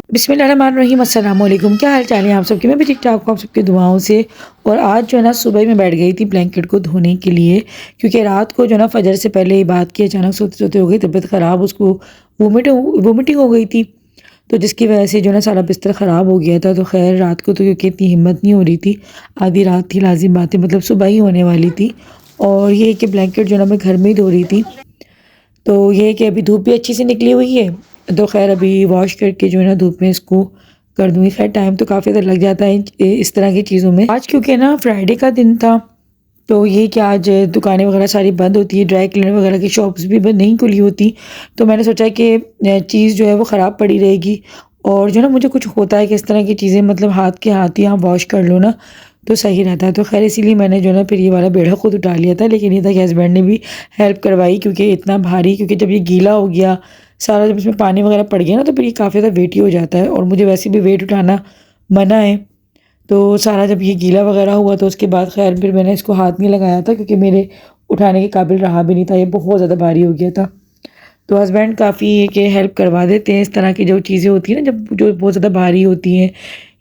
बिस्मिल्लाहिर्रहमानिर्रहीम अस्सलाम वालेकुम। क्या हाल चाल है आप सबके? मैं भी ठीक ठाक हूँ आप सबकी दुआओं से। और आज जो है ना सुबह ही मैं बैठ गई थी ब्लैंकेट को धोने के लिए, क्योंकि रात को जो है ना फजर से पहले ये बात की अचानक सोते सोते हो गई तबीयत ख़राब, उसको वोमिटिंग हो गई थी। तो जिसकी वजह से जो है ना सारा बिस्तर ख़राब हो गया था। तो खैर रात को तो क्योंकि इतनी हिम्मत नहीं हो रही थी, आधी रात थी, लाजिम बात है, मतलब सुबह ही होने वाली थी। और ये कि ब्लैंकेट जो है ना मैं घर में ही धो रही थी। तो ये है कि अभी धूप भी अच्छी सी निकली हुई है, तो ख़ैर अभी वॉश करके जो है ना धूप में इसको कर दूँगी। ख़ैर टाइम तो काफ़ी ज़्यादा लग जाता है इस तरह की चीज़ों में। आज क्योंकि ना फ्राइडे का दिन था, तो ये कि आज दुकानें वगैरह सारी बंद होती है, ड्राई क्लीनर वगैरह की शॉप्स भी बंद नहीं खुली होती। तो मैंने सोचा कि चीज़ जो है वो ख़राब पड़ी रहेगी, और जो है ना मुझे कुछ होता है कि इस तरह की चीज़ें मतलब हाथ के हाथ ही आप वॉश कर लो ना तो सही रहता है। तो खैर इसीलिए मैंने जो है ना फिर ये वाला बेड़ा खुद उठा लिया था, लेकिन ये था कि हस्बैंड ने भी हेल्प करवाई, क्योंकि इतना भारी, क्योंकि जब ये गीला हो गया सारा, जब इसमें पानी वगैरह पड़ गया ना तो फिर ये काफ़ी ज़्यादा वेटी हो जाता है, और मुझे वैसे भी वेट उठाना मना है। तो सारा जब ये गीला वगैरह हुआ तो उसके बाद खैर फिर मैंने इसको हाथ नहीं लगाया था, क्योंकि मेरे उठाने के काबिल रहा भी नहीं था, ये बहुत ज़्यादा भारी हो गया था। तो हस्बैंड काफ़ी के हेल्प करवा देते हैं इस तरह की जो चीज़ें होती हैं ना, जब जो बहुत ज़्यादा भारी होती हैं।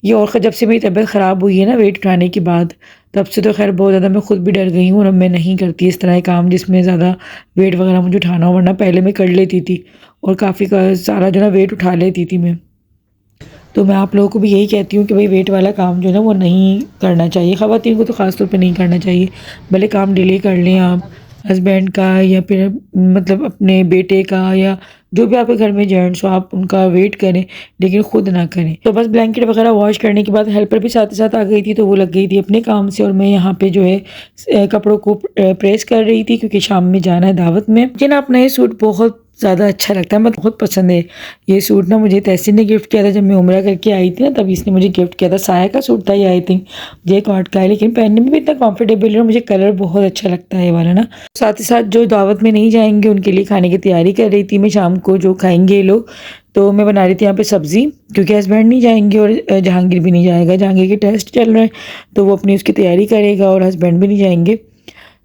ये और जब से मेरी तबीयत ख़राब हुई है ना वेट उठाने के बाद, तब से तो खैर बहुत ज़्यादा मैं खुद भी डर गई हूँ, और अब मैं नहीं करती इस तरह के काम जिसमें ज़्यादा वेट वगैरह मुझे उठाना हो, वरना पहले मैं कर लेती थी और काफ़ी सारा जो ना वेट उठा लेती थी मैं। तो मैं आप लोगों को भी यही कहती हूँ कि भाई वेट वाला काम जो है ना वो नहीं करना चाहिए, ख़वातीन को तो ख़ास तौर पे नहीं करना चाहिए। भले काम डिले कर लें आप, हस्बैंड का या फिर मतलब अपने बेटे का, या जो भी आपके घर में जेंट्स हो आप उनका वेट करें, लेकिन खुद ना करें। तो बस ब्लैंकेट वगैरह वॉश करने के बाद हेल्पर भी साथ ही साथ आ गई थी, तो वो लग गई थी अपने काम से, और मैं यहाँ पे जो है कपड़ों को प्रेस कर रही थी, क्योंकि शाम में जाना है दावत में। मुझे ना अपना ये सूट बहुत ज़्यादा अच्छा लगता है, मतलब बहुत पसंद है। ये सूट ना मुझे तहसीन ने गिफ्ट किया था जब मैं उम्रा करके आई थी ना, तब इसने मुझे गिफ्ट किया था। साया का सूट था ये, आई थिंक जे कॉट का है, लेकिन पहनने में भी इतना कंफर्टेबल है और मुझे कलर बहुत अच्छा लगता है ये वाला ना। साथ ही साथ जो दावत में नहीं जाएंगे उनके लिए खाने की तैयारी कर रही थी मैं, शाम को जो खाएंगे ये लोग। तो मैं बना रही थी यहाँ पे सब्ज़ी, क्योंकि हस्बैंड नहीं जाएंगे और जहांगीर भी नहीं जाएगा, जहांगीर के टेस्ट चल रहे हैं, तो वो अपनी उसकी तैयारी करेगा, और हस्बैंड भी नहीं जाएंगे।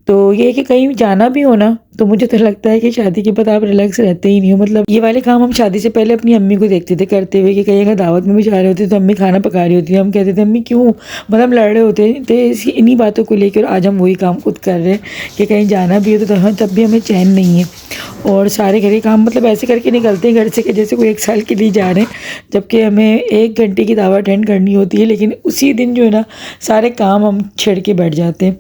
तो ये है कि कहीं जाना भी हो ना, तो मुझे तो लगता है कि शादी के बाद आप रिलैक्स रहते ही नहीं हो। मतलब ये वाले काम हम शादी से पहले अपनी अम्मी को देखते थे करते हुए, कि कहीं अगर दावत में भी जा रहे होते तो अम्मी खाना पका रही होती है, हम कहते थे अम्मी क्यों, मतलब लड़ रहे होते थे इन्हीं बातों को लेकर। आज हम वही काम खुद कर रहे हैं कि कहीं जाना भी हो तो हम तब भी हमें चैन नहीं है, और सारे घर के काम मतलब ऐसे करके निकलते हैं घर से कि जैसे कोई 1 साल के लिए जा रहे हैं, जबकि हमें 1 घंटे की दावत अटेंड करनी होती है, लेकिन उसी दिन जो है ना सारे काम हम छेड़ के बैठ जाते हैं।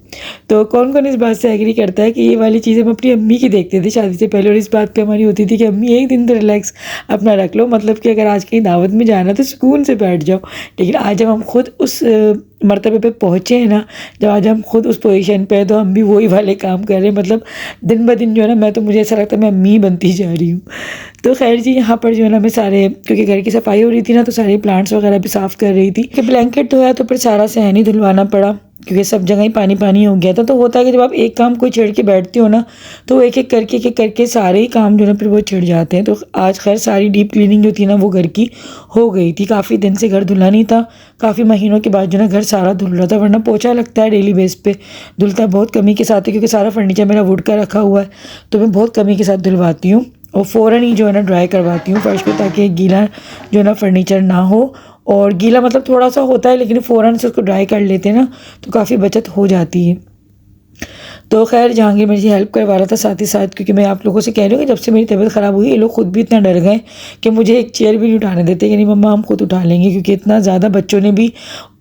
तो कौन कौन इस बात से एग्री करता है कि ये वाली चीज़ हम अपनी अम्मी की देखते थे शादी से पहले, और इस बात पे हमारी होती थी कि अम्मी एक दिन तो रिलैक्स अपना रख लो, मतलब कि अगर आज कहीं दावत में जाना तो सुकून से बैठ जाओ। लेकिन आज जब हम खुद उस मर्तबे पे पहुँचे हैं ना, जब आज हम खुद उस पोजीशन पे हैं, तो हम भी वही वाले काम कर रहे हैं। मतलब दिन ब दिन जो है ना मैं तो, मुझे ऐसा लगता है मैं अम्मी बनती जा रही हूँ। तो खैर जी यहाँ पर जो है ना मैं सारे, क्योंकि घर की सफाई हो रही थी ना, तो सारे प्लांट्स वगैरह भी साफ़ कर रही थी। कि ब्लैंकेट धोया तो फिर सारा सहन ही धुलवाना पड़ा, क्योंकि सब जगह ही पानी पानी हो गया था। तो होता है कि जब आप एक काम कोई छेड़ के बैठते हो ना, तो एक एक करके सारे ही काम जो है ना फिर वो छिड़ जाते हैं। तो आज खैर सारी डीप क्लीनिंग जो थी ना वो घर की हो गई थी। काफ़ी दिन से घर धुला नहीं था, काफ़ी महीनों के बाद जो ना घर सारा धुल रहा था, वरना पोछा लगता है डेली बेस पे, धुलता बहुत कमी के साथ है, क्योंकि सारा फर्नीचर मेरा वुड का रखा हुआ है, तो मैं बहुत कमी के साथ धुलवाती हूँ, और फ़ौरन ही जो है ना ड्राई करवाती हूँ फर्श पे, ताकि गीला जो है ना फर्नीचर ना हो। और गीला मतलब थोड़ा सा होता है, लेकिन फ़ौरन से उसको ड्राई कर लेते हैं ना तो काफ़ी बचत हो जाती है। तो खैर जहांगीर मेरी हेल्प करवा रहा था साथ ही साथ, क्योंकि मैं आप लोगों से कह रही हूँ कि जब से मेरी तबीयत ख़राब हुई ये लोग खुद भी इतना डर गए कि मुझे एक चेयर भी नहीं उठाने देते, कि नहीं मम्मा हम खुद उठा लेंगे, क्योंकि इतना ज़्यादा बच्चों ने भी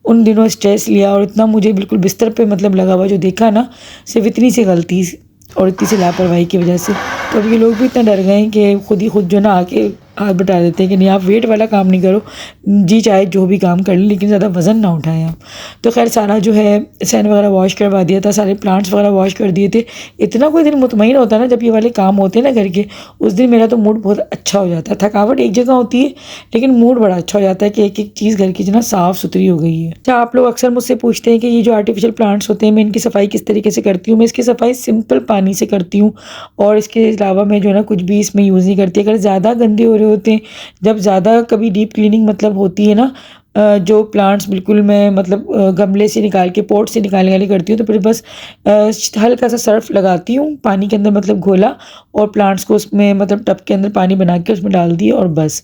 उन दिनों स्ट्रेस लिया, और इतना मुझे बिल्कुल बिस्तर पे मतलब लगा हुआ जो देखा ना, सिर्फ इतनी सी गलती और इतनी सी लापरवाही की वजह से। तो अब ये लोग भी इतना डर गए हैं कि खुद ही खुद जो ना आके हाथ बटा देते हैं कि नहीं आप वेट वाला काम नहीं करो, जी चाहे जो भी काम कर लें, लेकिन ज़्यादा वज़न ना उठाएं आप। तो खैर सारा जो है सैन वगैरह वॉश करवा दिया था, सारे प्लांट्स वगैरह वॉश कर दिए थे। इतना कोई दिन मुतमईन होता है ना जब ये वाले काम होते हैं ना घर के, उस दिन मेरा तो मूड बहुत अच्छा हो जाता है। थकावट एक जगह होती है, लेकिन मूड बड़ा अच्छा हो जाता है कि एक एक चीज़ घर की जो ना साफ़ सुथरी हो गई है। अच्छा आप लोग अक्सर मुझसे पूछते हैं कि ये जो आर्टिफिशियल प्लांट्स होते हैं मैं इनकी सफाई किस तरीके से करती हूँ। मैं इसकी सफाई सिंपल पानी से करती हूँ, और इसके अलावा मैं जो है ना कुछ भी इसमें यूज़ नहीं करती। अगर ज़्यादा गंदे हो रहे होते हैं, जब ज़्यादा कभी डीप क्लीनिंग मतलब होती है ना, जो प्लांट्स बिल्कुल मैं मतलब गमले से निकाल के पॉट से निकालने वाली करती हूँ, तो फिर बस हल्का सा सर्फ लगाती हूँ पानी के अंदर, मतलब घोला, और प्लांट्स को उसमें मतलब टब के अंदर पानी बना के उसमें डाल दिए और बस।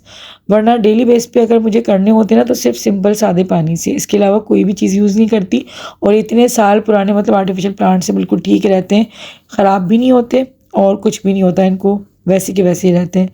वरना डेली बेस पे अगर मुझे करने होते ना तो सिर्फ सिंपल सादे पानी से, इसके अलावा कोई भी चीज़ यूज़ नहीं करती। और इतने साल पुराने मतलब आर्टिफिशियल प्लांट से बिल्कुल ठीक रहते हैं, ख़राब भी नहीं होते और कुछ भी नहीं होता इनको, वैसे के वैसे ही रहते हैं।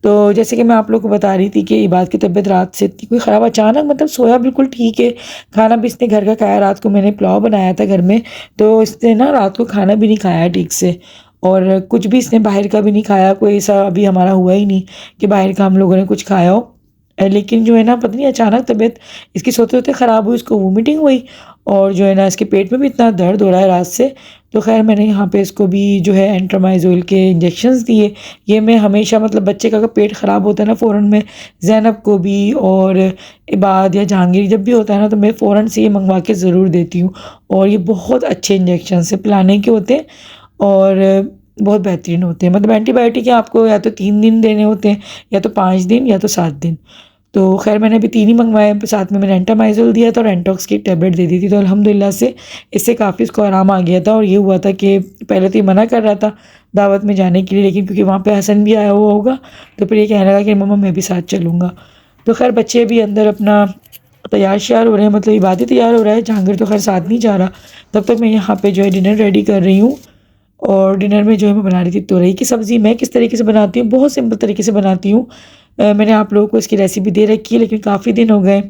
तो जैसे कि मैं आप लोग को बता रही थी कि इबाद की तबीयत रात से इतनी कोई ख़राब, अचानक मतलब सोया बिल्कुल ठीक है, खाना भी इसने घर का खाया, रात को मैंने पुलाव बनाया था घर में, तो इसने ना रात को खाना भी नहीं खाया ठीक से, और कुछ भी इसने बाहर का भी नहीं खाया, कोई ऐसा अभी हमारा हुआ ही नहीं कि बाहर का हम लोगों ने कुछ खाया हो। लेकिन जो है ना पता नहीं अचानक तबीयत इसकी सोते सोते ख़राब हुई, उसको वोमिटिंग हुई, और जो है ना इसके पेट में भी इतना दर्द हो रहा है रात से। तो खैर मैंने यहाँ पे इसको भी जो है एंट्रामाइज़ोल के इंजेक्शंस दिए। ये मैं हमेशा मतलब बच्चे का अगर पेट ख़राब होता है ना, फ़ौरन मैं ज़ैनब को भी और इबाद या जहांगीर जब भी होता है ना, तो मैं फ़ौरन से ये मंगवा के ज़रूर देती हूँ। और ये बहुत अच्छे इंजेक्शन से पिलाने के होते हैं और बहुत बेहतरीन होते हैं। मतलब एंटीबायोटिक आपको या तो 3 दिन देने होते हैं, या तो 5 दिन, या तो 7 दिन। तो खैर मैंने अभी 3 ही मंगवाए, साथ में मैंने एंटामाइज़ोल दिया था और एंटॉक्स की टैबलेट दे दी थी। तो अल्हम्दुलिल्लाह से इससे काफ़ी इसको आराम आ गया था। और ये हुआ था कि पहले तो ये मना कर रहा था दावत में जाने के लिए, लेकिन क्योंकि वहाँ पे हसन भी आया हुआ होगा, तो फिर ये कहने लगा कि मम्मा मैं भी साथ चलूँगा। तो खैर बच्चे भी अंदर अपना तैयार श्यार हो रहे हैं, मतलब इबादत तैयार हो रहा है, जहांगीर तो खैर साथ नहीं जा रहा। तब तक मैं यहाँ पे जो है डिनर रेडी कर रही हूँ। और डिनर में जो है मैं बना रही थी तुरई की सब्ज़ी। मैं किस तरीके से बनाती हूँ, बहुत सिंपल तरीके से बनाती हूँ। मैंने आप लोगों को इसकी रेसिपी दे रखी है, लेकिन काफ़ी दिन हो गए,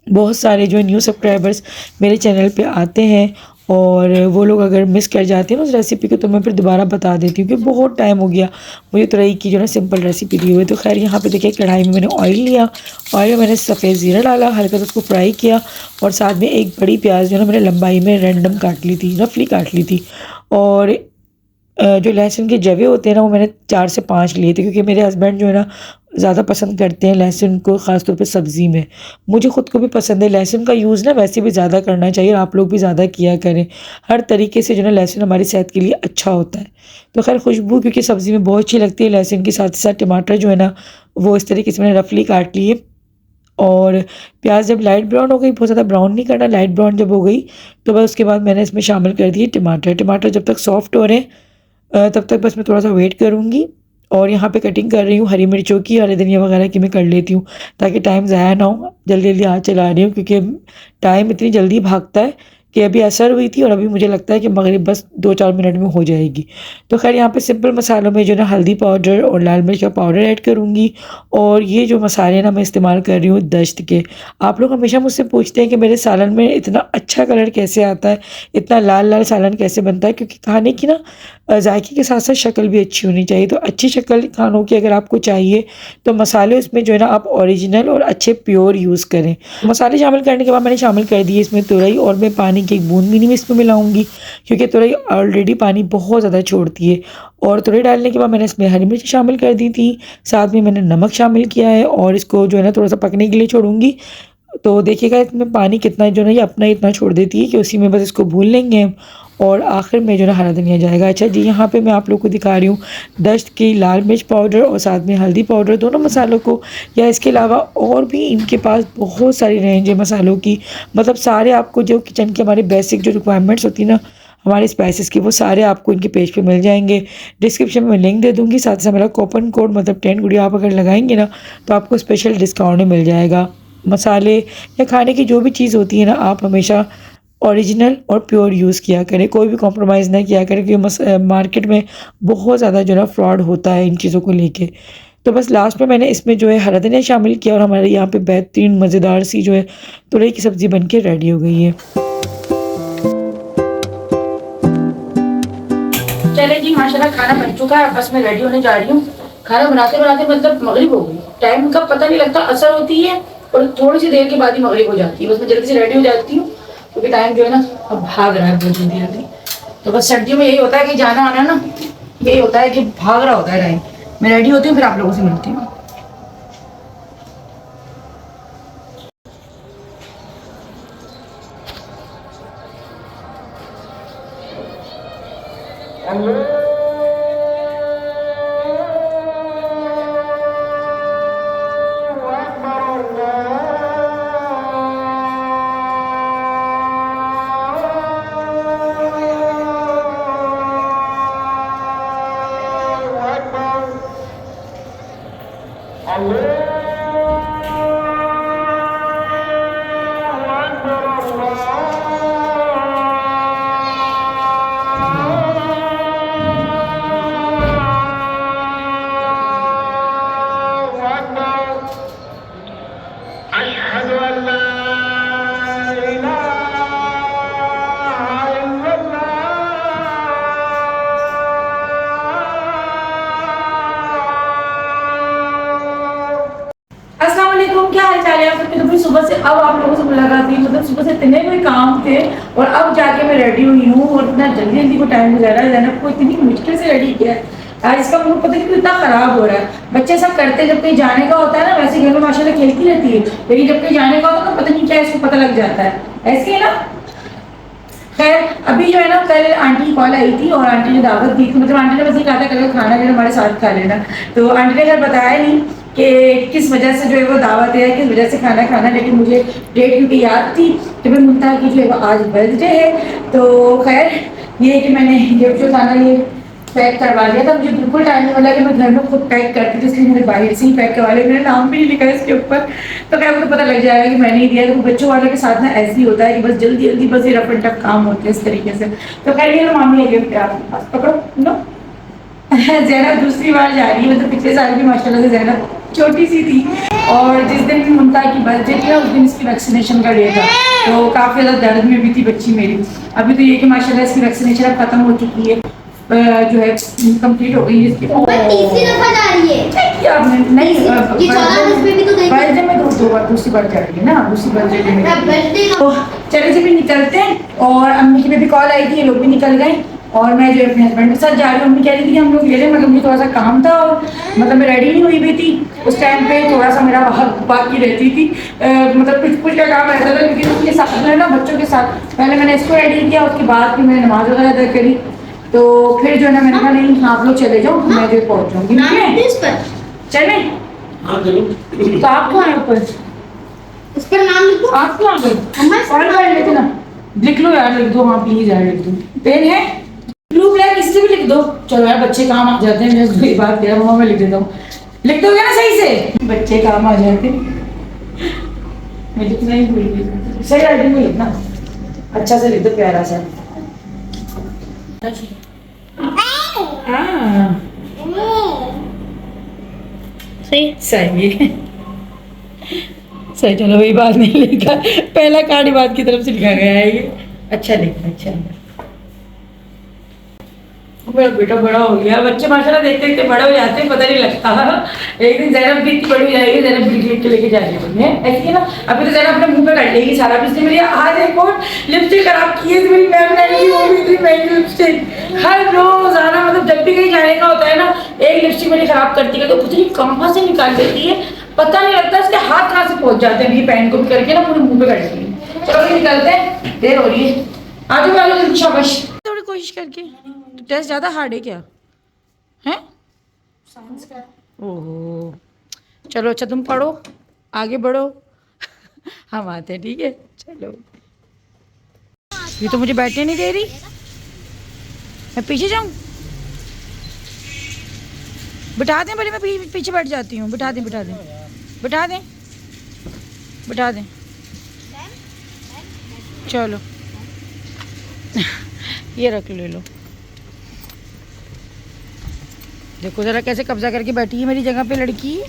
बहुत सारे जो है न्यू सब्सक्राइबर्स मेरे चैनल पे आते हैं, और वो लोग अगर मिस कर जाते हैं ना उस रेसिपी को, तो मैं फिर दोबारा बता देती हूँ कि बहुत टाइम हो गया मुझे तुरई की जो है सिंपल रेसिपी दी हुई। तो खैर यहाँ पे देखिए कढ़ाई में मैंने ऑयल लिया, ऑयल में मैंने सफ़ेद ज़ीरा डाला, हल्का सा उसको फ्राई किया, और साथ में एक बड़ी प्याज जो है ना मैंने लंबाई में रैंडम काट ली थी, रफली काट ली थी। और जो लहसुन के जवे होते हैं ना, वो मैंने 4 से 5 लिए थे, क्योंकि मेरे हस्बैंड जो है ना ज़्यादा पसंद करते हैं लहसुन को, ख़ास तौर पे सब्ज़ी में। मुझे ख़ुद को भी पसंद है लहसुन का यूज़ ना, वैसे भी ज़्यादा करना चाहिए और आप लोग भी ज़्यादा किया करें। हर तरीके से जो है ना लहसुन हमारी सेहत के लिए अच्छा होता है। तो खैर खुशबू क्योंकि सब्ज़ी में बहुत अच्छी लगती है लहसुन की, साथ ही साथ टमाटर जो है ना वो इस तरीके से मैंने रफली काट लिए। और प्याज जब लाइट ब्राउन हो गई, बहुत ज़्यादा ब्राउन नहीं करना, लाइट ब्राउन जब हो गई, तो बस उसके बाद मैंने इसमें शामिल कर दिए टमाटर। टमाटर जब तक सॉफ्ट हो रहे हैं तब तक बस मैं थोड़ा सा वेट करूँगी। और यहाँ पे कटिंग कर रही हूँ हरी मिर्चों की, हरी धनिया वगैरह की मैं कर लेती हूँ, ताकि टाइम ज़ाया ना हो। जल्दी जल्दी हाथ चला रही हूँ क्योंकि टाइम इतनी जल्दी भागता है कि अभी असर हुई थी और अभी मुझे लगता है कि मगरिब बस 2-4 मिनट में हो जाएगी। तो खैर यहाँ पे सिंपल मसालों में जो है ना हल्दी पाउडर और लाल मिर्च का पाउडर ऐड करूँगी। और ये जो मसाले ना मैं इस्तेमाल कर रही हूँ दश्त के। आप लोग हमेशा मुझसे पूछते हैं कि मेरे सालन में इतना अच्छा कलर कैसे आता है, इतना लाल लाल सालन कैसे बनता है, क्योंकि खाने की ना जायके के साथ साथ शक्ल भी अच्छी होनी चाहिए। तो अच्छी शक्ल खानों की अगर आपको चाहिए तो मसाले उसमें जो है ना आप ओरिजिनल और अच्छे प्योर यूज़ करें। मसाले शामिल करने के बाद मैंने शामिल कर दिए इसमें तुरई, और मैं पानी की एक बूंद भी नहीं इसमें मिलाऊंगी, क्योंकि तुरई ऑलरेडी पानी बहुत ज़्यादा छोड़ती है। और तुरई डालने के बाद मैंने इसमें हरी मिर्च शामिल कर दी थी, साथ में मैंने नमक शामिल किया है, और इसको जो है ना थोड़ा सा पकने के लिए छोड़ूंगी। तो देखिएगा इसमें पानी कितना जो है ना ये अपना इतना छोड़ देती है कि उसी में बस इसको भून लेंगे हम, और आखिर में जो है ना हरा धनिया जाएगा। अच्छा जी, यहाँ पे मैं आप लोग को दिखा रही हूँ दश्त की लाल मिर्च पाउडर और साथ में हल्दी पाउडर, दोनों मसालों को। या इसके अलावा और भी इनके पास बहुत सारी रेंज है मसालों की, मतलब सारे आपको जो किचन के हमारे बेसिक जो रिक्वायरमेंट्स होती है ना हमारे स्पाइसेस की, वो सारे आपको इनके पेज पे मिल जाएंगे। डिस्क्रिप्शन में लिंक दे दूँगी, साथ साथ मेरा कूपन कोड मतलब 10 गुड़िया आप अगर लगाएंगे ना तो आपको स्पेशल डिस्काउंट मिल जाएगा। मसाले या खाने की जो भी चीज़ होती है ना, आप हमेशा ओरिजिनल और प्योर यूज़ किया करें, कोई भी कॉम्प्रोमाइज़ ना किया करें, क्योंकि मार्केट में बहुत ज़्यादा जो है ना फ्रॉड होता है इन चीज़ों को लेके। तो बस लास्ट में मैंने इसमें जो है हरा धनिया शामिल किया, और हमारे यहाँ पे बेहतरीन मज़ेदार सी जो है तुरई की सब्ज़ी बन के रेडी हो गई है। चले जी, माशाल्लाह खाना बन चुका है, बस मैं रेडी होने जा रही हूँ। खाना बनाते बनाते मतलब मगरिब हो गई, टाइम का पता नहीं लगता, असर होती है और थोड़ी सी देर के बाद ही मगरिब हो जाती है। बस मैं जल्दी से रेडी हो जाती हूँ क्योंकि टाइम जो है ना अब भाग रहा है बहुत जल्दी जल्दी। तो बस सर्दियों में यही होता है कि जाना आना ना यही होता है कि भाग रहा होता है टाइम। मैं रेडी होती हूँ, फिर आप लोगों से मिलती हूँ। अस्सलाम वालेकुम, क्या हाल चाल है आप सबके। तो फिर सुबह से अब आप लोगों से मुलाकात हुई, मतलब सुबह से इतने कोई काम थे और अब जाके मैं रेडी हुई हूँ और इतना जल्दी जल्दी को टाइम गुजारा है। जैनब को इतनी मुश्किल से रेडी किया है, आज इसका मूड पता नहीं कितना खराब हो रहा है। बच्चे सब करते जब कहीं जाने का होता है ना, वैसे घर में माशाल्लाह खेलती रहती है, लेकिन जब कहीं जाने का होता है ना, पता नहीं क्या इसको पता लग जाता है, ऐसे ही ना। खैर अभी जो है ना, कल आंटी की कॉल आई थी और आंटी ने दावत दी थी, मतलब आंटी ने बस ये कहा था कल खाना जो है हमारे साथ खा लेना। तो आंटी ने खैर बताया नहीं कि किस वजह से जो है वो दावत है, किस वजह से खाना खाना, लेकिन मुझे डेट क्योंकि याद थी कि मैं मुंतहा की जो है वो आज बर्थडे है। तो खैर ये है कि मैंने गिफ्ट जो था ना ये पैक करवा लिया था। मुझे बिल्कुल टाइम नहीं मिला कि मैं घर में खुद पैक करती थी, इसलिए मैंने बाहर से ही पैक करवा लिया। मेरा नाम भी नहीं लिखा है इसके ऊपर, तो खैर मुझे पता लग जाएगा कि मैंने ही दिया। तो बच्चों वाले के साथ ना ऐसे ही होता है कि बस जल्दी जल्दी बस ये रफ एंड टफ काम होते हैं इस तरीके से। तो खैर ये मामी है गिफ्ट आपके पास, पकड़ो लो। ज़ैनब दूसरी बार जा रही है, मतलब पिछले साल भी माशाल्लाह से ज़ैनब छोटी सी थी और जिस दिन मुंतहा की बर्थडे थी उस दिन इसकी वैक्सीनेशन का डे था, तो काफ़ी ज़्यादा दर्द में भी थी बच्ची मेरी। अभी तो ये कि माशाल्लाह इसकी वैक्सीनेशन अब खत्म हो चुकी है, जो है कंप्लीट हो गई है इसकी। तीसरी दफा जा रही है क्या आपने नहीं ये 14 में भी तो गई थी। बर्थडे में दो बार दूसरी बार जा रही है ना, दूसरी बर्थडे में। बर्थडे तो चले से भी निकलते हैं और अम्मी की भी कॉल आई थी, ये लोग भी निकल गए और मैं जो है अपने हस्बैंड के साथ जा रही हूँ। अम्मी कह रही थी कि हम लोग ले लें, मतलब मुझे थोड़ा सा काम था और मतलब मैं रेडी नहीं हुई भी थी उस टाइम पे, थोड़ा सा मेरा बाकी रहती थी, मतलब कुछ कुछ का काम रहता था क्योंकि उसके साथ जो है ना बच्चों के साथ पहले मैंने इसको रेडी किया, उसके बाद फिर मैंने नमाज वगैरह अदा करी, तो फिर जो है ना मैंने कहा नहीं आप लोग चले जाओ, मैं जो पहुँच जाऊँगी। चले तो आप क्यों आए ऊपर, उस पर नाम लिखो। आप क्यों आ गए, और कर लेते ना, लिख लो यार, लिख दो हाँ प्लीज यार, लिख दो। पेन है ब्लू ब्लैक, इससे भी लिख दो। चलो यार बच्चे काम आ जाते हैं, मैं उसको एक बात कह रहा हूँ, मैं लिख देता हूँ। लिख दोगे ना सही से, बच्चे काम आ जाते हैं। मैं लिखना ही भूल गई, सही राइटिंग में लिखना, अच्छा से लिख दो प्यारा सा। हाँ सही है, सही। चलो वही बात नहीं लिखा, पहला कार्ड बात की तरफ से लिखा गया है ये, अच्छा लिखा, अच्छा। मेरा बेटा बड़ा हो गया, बच्चे माशाल्लाह देखते देखते बड़े हो जाते हैं, पता नहीं लगता। एक दिन ज़ैनब भी इतनी बड़ी हो जाएगी, ज़ैनब भी लिख के लेके जाएगी तुम्हें, ऐसी है ना। अभी तो ज़ैनब अपने मुंह पे काट लेगी सारा, इसलिए मेरी आज एक और लिपस्टिक खराब की है मेरी मैम ने, वो भी इतनी महंगी लिपस्टिक। हर रोज़ाना मतलब जब भी कहीं जाने का होता है ना, एक लिपस्टिक मेरी खराब करती है, तो कुछ नहीं कहाँ से निकाल देती है, पता नहीं लगता इसके हाथ कहाँ से पहुँच जाते हैं। ये पैन को भी करके ना पूरे मुँह पे काट देगी। चलो निकलते हैं, देर हो रही है, आ जाओ जल्दी शाबाश। थोड़ी कोशिश करके, तो टेस्ट ज़्यादा हार्ड है क्या हैं, साइंस का। ओहो चलो अच्छा तुम पढ़ो, आगे बढ़ो, हम आते हैं, ठीक है चलो। ये तो मुझे बैठने नहीं दे रही, मैं पीछे जाऊं, बिठा दें भले, मैं पीछे बैठ जाती हूँ, बिठा दें बिठा दें बिठा दें बिठा दें, चलो ये रख ले लो। देखो जरा कैसे कब्जा करके बैठी है मेरी जगह पे लड़की।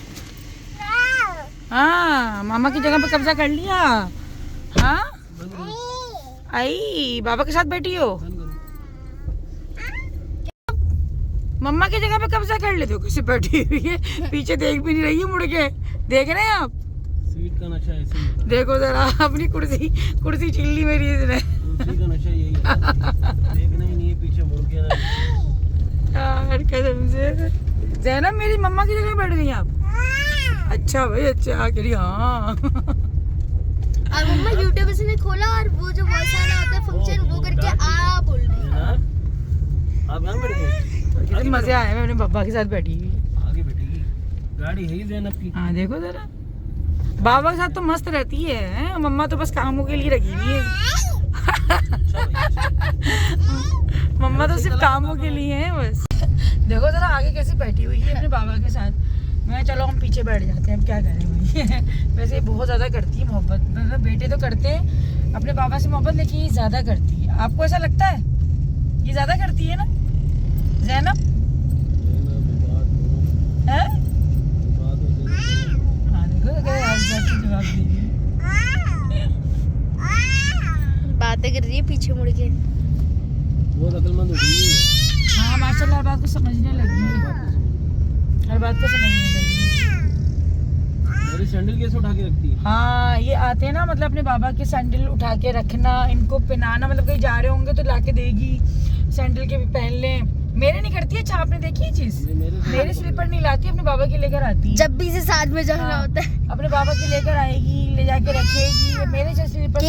हाँ मामा की जगह पे कब्जा कर लिया। हाँ आई बाबा के साथ बैठी हो, मम्मा की जगह पे कब्जा कर ले। देखो कैसे बैठी हुई है, पीछे देख भी नहीं रही है, मुड़ के देख रहे हैं आप, स्वीट का नशा ऐसे ही होता है। देखो जरा अपनी कुर्सी छीन ली मेरी इसने। कुर्सी का नशा यही है, देखना ही नहीं है पीछे मुड़ के ना। यार कसम से ज़ैनब मेरी मम्मा की जगह बैठ गई आप। अच्छा भाई अच्छा, कह रही हाँ। और मम्मा यूट्यूब से ने खोला और वो जो वॉइस आना होता है फंक्शन वो करके आ बोल रही है। आप यहाँ बैठ गए, कितने मजे आए, मैं अपने पापा के साथ बैठी हुई। आगे बैठेगी, गाड़ी है ही ज़ैनब की। हाँ देखो जरा, बाबा के साथ तो मस्त रहती है, मम्मा तो बस कामों के लिए रखी हुई है। मम्मा तो सिर्फ कामों के लिए है बस। देखो जरा आगे कैसे बैठी हुई है अपने बाबा के साथ, मैं चलो हम पीछे बैठ जाते हैं, अब क्या करें भाई। वैसे ये बहुत ज़्यादा करती है मोहब्बत, मतलब बेटे तो करते हैं अपने पापा से मोहब्बत, लेकिन ये ज़्यादा करती है। आपको ऐसा लगता है ये ज़्यादा करती है ना ज़ैनब? हैं? हाँ देखो जवाब दे रही है। बातें कर रही है पीछे मुड़ के। बहुत अक्लमंद हो गई है। हाँ माशाल्लाह, हर बात को समझने लगी है, हर बात को समझने लगी है। मेरी सैंडल कैसे उठा के रखती है? हाँ ये आते हैं ना, मतलब अपने बाबा के सैंडल उठा के रखना, इनको पहनाना, मतलब कहीं जा रहे होंगे तो लाके देगी, सैंडल के भी पहन लें। मेरे नहीं करती है। अच्छा आपने देखी है चीज, मेरे स्लीपर नहीं लाती, अपने बाबा के लेकर आती है। जब भी इसे साथ में जाना हाँ, होता है अपने बाबा के लेकर आएगी, ले जाके रखेगी। मेरे से स्लीपर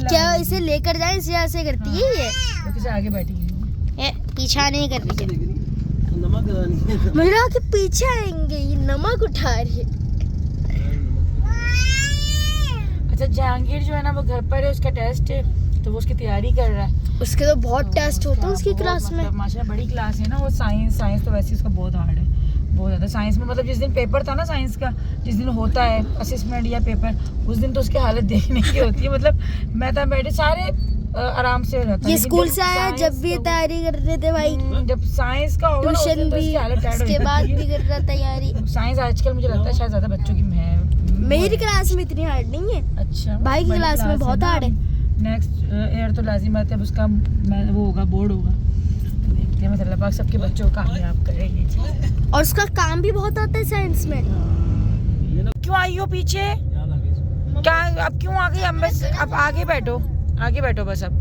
क्या इसे लेकर जाए, इसे ऐसे करती है ये। किसी आगे बैठी ये पीछा नहीं कर रही है, नमक नहीं है। मेरा के पीछे आएंगे, ये नमक उठा रही है। अच्छा जहांगीर जो है ना वो घर पर है, उसका टेस्ट है तो वो उसकी तैयारी कर रहा है। उसके तो बहुत टेस्ट होते हैं उसकी क्लास में। माशाल्लाह बड़ी क्लास है ना वो। साइंस तो वैसे उसका बहुत हार्ड है, बहुत ज़्यादा। साइंस में मतलब जिस दिन पेपर था ना साइंस का, जिस दिन होता है असेसमेंट या पेपर, उस दिन तो उसकी हालत देखने की होती है। मतलब मैं तो बैठे सारे आराम से रहता है। ये स्कूल से आया जब भी तैयारी कर रहे थे भाई, जब साइंस का होगा ट्यूशन भी, उसके बाद भी कर रहा तैयारी। साइंस आजकल मुझे लगता है शायद ज़्यादा बच्चों की है। मेरी क्लास में इतनी हार्ड नहीं है, अच्छा भाई की क्लास में बहुत हार्ड है। नेक्स्ट ईयर तो लाजिम बात है, अब उसका वो होगा, बोर्ड होगा, तो देखते हैं मतलब पाक सबके बच्चों को कामयाब करे ये चीज़। और उसका काम भी बहुत आता है साइंस में। क्यों आई हो पीछे? क्या अब क्यों आ गई? अब आगे बैठो बस। अब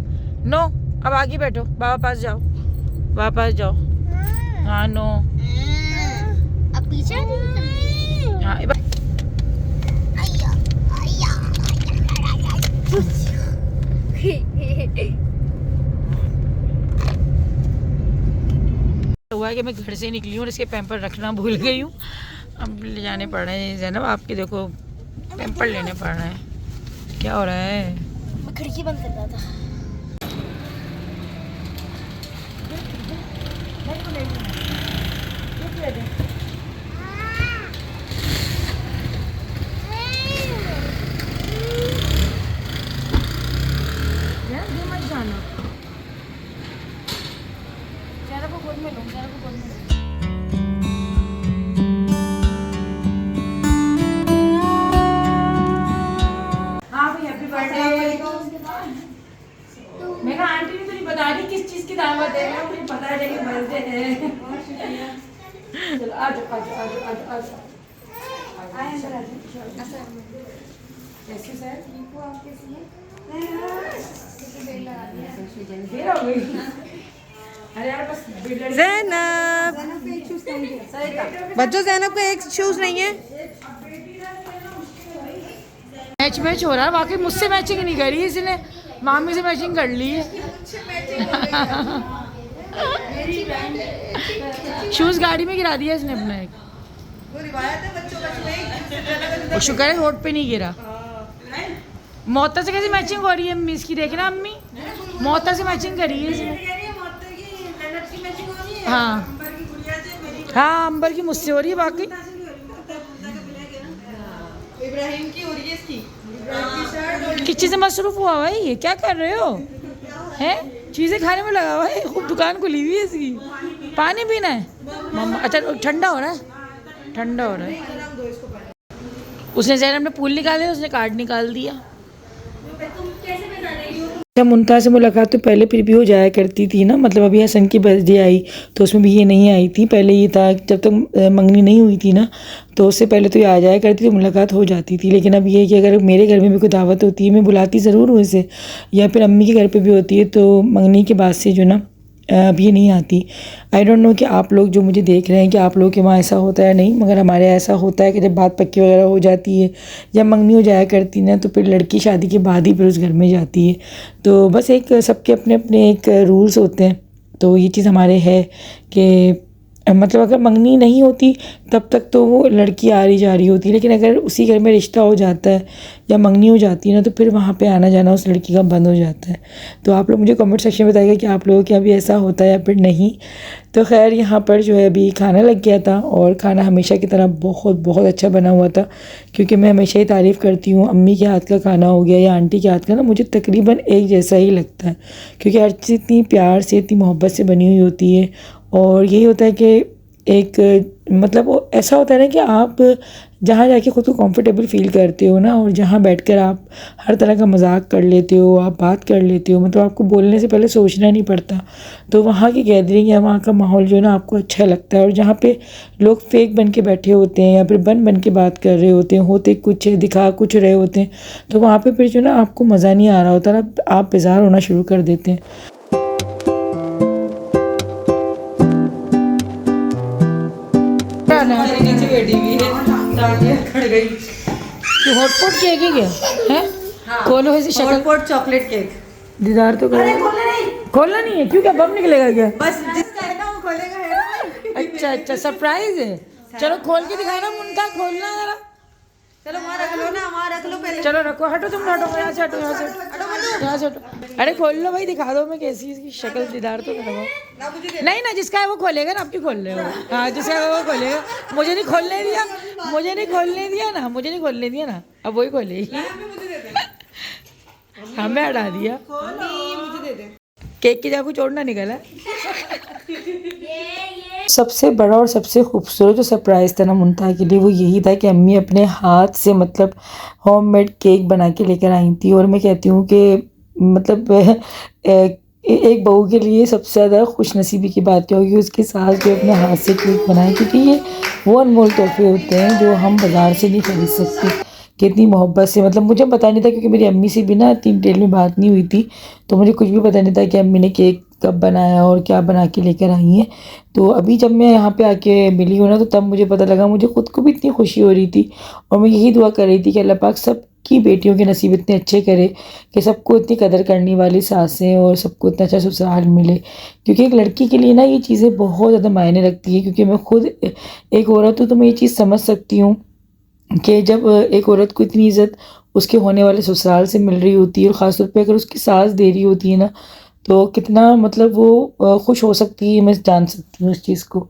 नो, अब आगे बैठो, बाबा पास जाओ, वापस जाओ। हाँ नो, अब पीछे हाँ हुआ है कि मैं घर से निकली हूँ और इसके पैम्पर रखना भूल गई हूँ। अब ले जाने पड़ रहे हैं ज़ैनब, आपके देखो पैम्पर लेने पड़ रहे हैं। क्या हो रहा है? मैं खिड़की बंद कर रहा था। मैं कहा आंटी ने तो नहीं बता रही किस चीज की दावत है, मुझे पता है कि बर्थडे है। चलो आ जाओ। कैसे सर? देर हो गई। अरे यार बस ज़ैनब, बच्चों ज़ैनब का एक शूज नहीं है। मैच हो रहा है वाकई। मुझसे मैचिंग नहीं करी इसने, मामी से मैचिंग कर ली है। शूज गाड़ी में गिरा दिया इसने अपना एक। वो शुक्र है रोड पे नहीं गिरा। मोहता से कैसे मैचिंग हो रही है अम्मी इसकी, देखना अम्मी, मोहता से मैचिंग करी है इसने। हाँ हाँ, अंबर की मुझसे हो रही है वाकई। इब्राहिम की हो रही है इसकी। किस चीज़ से मसरूफ हुआ भाई, ये क्या कर रहे हो? हैं चीज़ें खाने में लगा हुआ है, खूब दुकान खुली हुई है इसकी। पानी पीना है मम्मा? अच्छा ठंडा हो रहा है, ठंडा हो रहा है। उसने ज़ैनब ने पूल निकाले, उसने कार्ड निकाल दिया। जब मुमताज़ से मुलाकात तो पहले फिर भी हो जाया करती थी ना, मतलब अभी हसन की बर्थडे आई तो उसमें भी ये नहीं आई थी। पहले ये था जब तक मंगनी नहीं हुई थी ना, तो उससे पहले तो ये आ जाया करती थी, मुलाकात हो जाती थी। लेकिन अब ये कि अगर मेरे घर में भी कोई दावत होती है, मैं बुलाती ज़रूर हूँ इसे, या फिर अम्मी के घर पे भी होती है, तो मंगनी के बाद से जो ना अब ये नहीं आती। आई डोंट नो कि आप लोग जो मुझे देख रहे हैं कि आप लोगों के वहाँ ऐसा होता है नहीं, मगर हमारे ऐसा होता है कि जब बात पक्की वगैरह हो जाती है या मंगनी हो जाया करती ना, तो फिर लड़की शादी के बाद ही फिर उस घर में जाती है। तो बस एक सबके अपने अपने एक रूल्स होते हैं। तो ये चीज़ हमारे है कि मतलब अगर मंगनी नहीं होती तब तक तो वो लड़की आ रही जा रही होती, लेकिन अगर उसी घर में रिश्ता हो जाता है या मंगनी हो जाती है ना, तो फिर वहाँ पे आना जाना उस लड़की का बंद हो जाता है। तो आप लोग मुझे कमेंट सेक्शन में बताइएगा कि आप लोगों के यहाँ भी ऐसा होता है या फिर नहीं। तो खैर यहाँ पर जो है अभी खाना लग गया था, और खाना हमेशा की तरह बहुत बहुत अच्छा बना हुआ था, क्योंकि मैं हमेशा ही तारीफ़ करती हूँ अम्मी के हाथ का खाना हो गया या आंटी के हाथ का ना, मुझे तकरीबन एक जैसा ही लगता है, क्योंकि हर चीज़ इतनी प्यार से इतनी मोहब्बत से बनी हुई होती है। और यही होता है कि एक मतलब वो ऐसा होता है ना कि आप जहाँ जाके ख़ुद को कंफर्टेबल फ़ील करते हो ना, और जहाँ बैठकर आप हर तरह का मजाक कर लेते हो, आप बात कर लेते हो, मतलब आपको बोलने से पहले सोचना नहीं पड़ता। तो वहाँ की गैदरिंग या वहाँ का माहौल जो है ना आपको अच्छा लगता है। और जहाँ पे लोग फेक बन के बैठे होते हैं या फिर बन के बात कर रहे होते हैं, होते कुछ दिखा कुछ रहे होते हैं, तो वहाँ पर फिर जो ना आपको मज़ा नहीं आ रहा होता ना, आप बेजार होना शुरू कर देते हैं। नीचे बैठी हुई है, खड़ गई। हॉटपॉट केक ही क्या है? खोलो ऐसी शक्ल। Hotpot chocolate cake. दीदार तो खोलना नहीं है, क्यों? क्या बम निकलेगा क्या? बस जिसका है ना वो खोलेगा, है ना? अच्छा अच्छा, सरप्राइज है। चलो खोल के दिखाना, मुनका खोलना जरा। चलो वहाँ रख लो ना, वहाँ रख लो पहले। चलो रखो, हटो तुम, हटो यहाँ से, हटो यहाँ से, यहाँ से हटो। अरे खोल लो भाई, दिखा दो मैं कैसी इसकी शक्ल। दीदार तो करवाओ। नहीं ना, जिसका है वो खोलेगा ना, आप क्यों खोल रहे हो? हाँ, जिसका है वो खोलेगा। मुझे नहीं खोलने दिया, मुझे नहीं खोलने दिया ना, मुझे नहीं खोलने दिया ना, अब वही खोलेगी। हमें हटा दिया। मुझे दे दे। केक की जगह कुछ और ना निकला। सबसे बड़ा और सबसे खूबसूरत जो सरप्राइज़ था ना मुनता के लिए, वो यही था कि अम्मी अपने हाथ से मतलब होममेड केक बना के लेकर आई थी। और मैं कहती हूँ कि मतलब एक बहू के लिए सबसे ज़्यादा खुशनसीबी की बात होगी उसके सास जो अपने हाथ से केक बनाए, क्योंकि ये वो अनमोल तोहफे होते हैं जो हम बाज़ार से नहीं खरीद सकते। कितनी मोहब्बत से, मतलब मुझे पता नहीं था, क्योंकि मेरी अम्मी से भी ना इतनी डिटेल में बात नहीं हुई थी, तो मुझे कुछ भी पता नहीं था कि अम्मी ने केक कब बनाया और क्या बना के लेकर आई हैं। तो अभी जब मैं यहाँ पे आके मिली हूँ ना, तो तब मुझे पता लगा, मुझे ख़ुद को भी इतनी खुशी हो रही थी। और मैं यही दुआ कर रही थी कि अल्लाह पाक सबकी बेटियों के नसीब इतने अच्छे करे कि सबको इतनी कदर करने वाली सासें और सबको इतना अच्छा ससुराल मिले, क्योंकि एक लड़की के लिए ना ये चीज़ें बहुत ज़्यादा मायने रखती है। क्योंकि मैं खुद एक औरत हूँ, तो मैं ये चीज़ समझ सकती हूँ कि जब एक औरत को इतनी इज़्ज़त उसके होने वाले ससुराल से मिल रही होती है, और ख़ास तौर पे अगर उसकी सास दे रही होती है ना, तो कितना मतलब वो खुश हो सकती है, मैं जान सकती हूँ उस चीज़ को।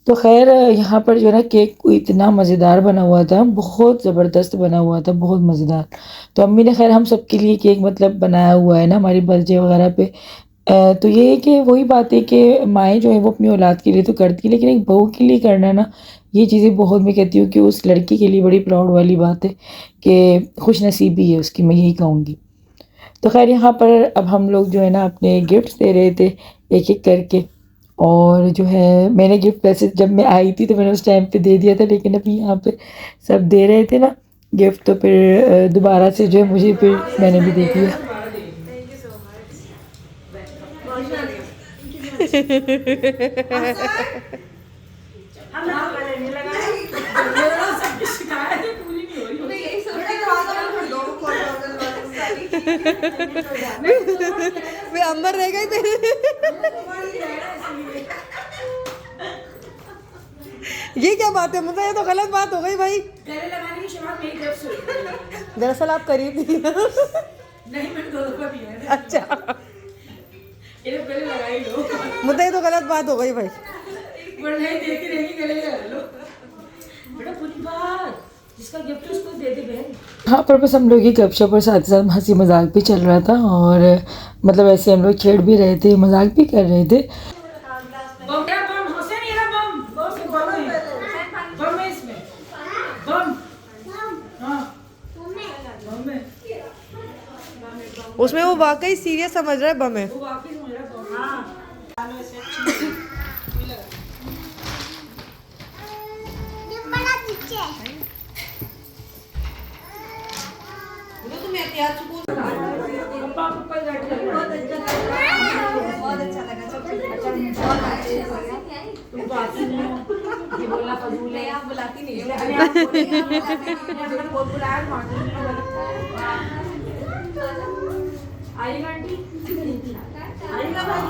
तो खैर यहाँ पर जो है ना केक इतना मज़ेदार बना हुआ था, बहुत ज़बरदस्त बना हुआ था, बहुत मज़ेदार। तो अम्मी ने खैर हम सब के लिए केक मतलब बनाया हुआ है ना हमारी बर्थडे वगैरह पे। तो ये है कि वही बात है कि माएँ जो है वो अपनी औलाद के लिए तो करती है, लेकिन एक बहू के लिए करना ना, ये चीज़ें बहुत, मैं कहती हूँ कि उस लड़की के लिए बड़ी प्राउड वाली बात है कि खुशनसीबी है उसकी, मैं यही कहूँगी। तो खैर यहाँ पर अब हम लोग जो है ना अपने गिफ्ट्स दे रहे थे एक एक करके। और जो है मैंने गिफ्ट वैसे जब मैं आई थी तो मैंने उस टाइम पे दे दिया था, लेकिन अभी यहाँ पे सब दे रहे थे ना गिफ्ट, तो फिर दोबारा से जो है मुझे फिर मैंने भी दे दिया। वे अंबर रह गई मेरे। ये क्या बात है, मतलब ये तो गलत बात हो गई भाई। गले लगाने की शुरुआत मेरी तरफ से हुई थी। दरअसल आप करीब थी। नहीं, मैंने 2 दफा दिया है। अच्छा, ये लोग गले लगा ही लो, मतलब ये तो गलत बात हो गई भाई। वरना ही देती रहेगी, गले लगा लो। बड़ा बुरी बात, जिसका गिफ्ट उसको दे दे बहन। हाँ, पर बस हम लोग ये गपशप और साथ ही साथ हंसी मजाक भी चल रहा था, और मतलब ऐसे हम लोग छेड़ भी रहे थे, मजाक भी कर रहे थे। उसमें वो वाकई सीरियस समझ रहा है, बम है। बहुत अच्छा लगा, तुम तो आती नहीं हो, ये बोलना फजूल है। आप बुलाती नहीं हो। आएगा आंटी, आएगा भाई।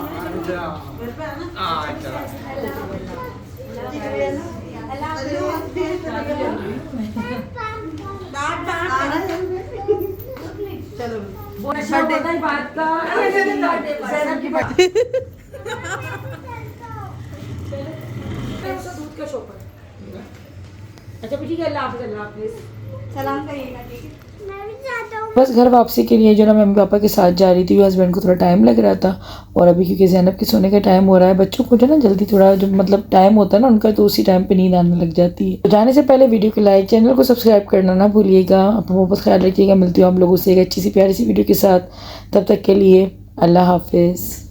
बात का दूध का शॉप है। अच्छा ठीक है, अल्लाह हाफिज़। सलाम करिएगा, ठीक है। मैं भी जाता हूँ। बस घर वापसी के लिए जो ना मम्मी पापा के साथ जा रही थी, हस्बैंड को थोड़ा टाइम लग रहा था। और अभी क्योंकि ज़ैनब के सोने का टाइम हो रहा है, बच्चों को जो ना जल्दी थोड़ा जो मतलब टाइम होता है ना उनका, तो उसी टाइम पे नींद आने लग जाती है। तो जाने से पहले वीडियो को लाइक, चैनल को सब्सक्राइब करना ना भूलिएगा। अपना बहुत ख्याल रखिएगा। मिलती हूँ आप लोगों से एक अच्छी सी प्यारी सी वीडियो के साथ। तब तक के लिए अल्लाह हाफिज़।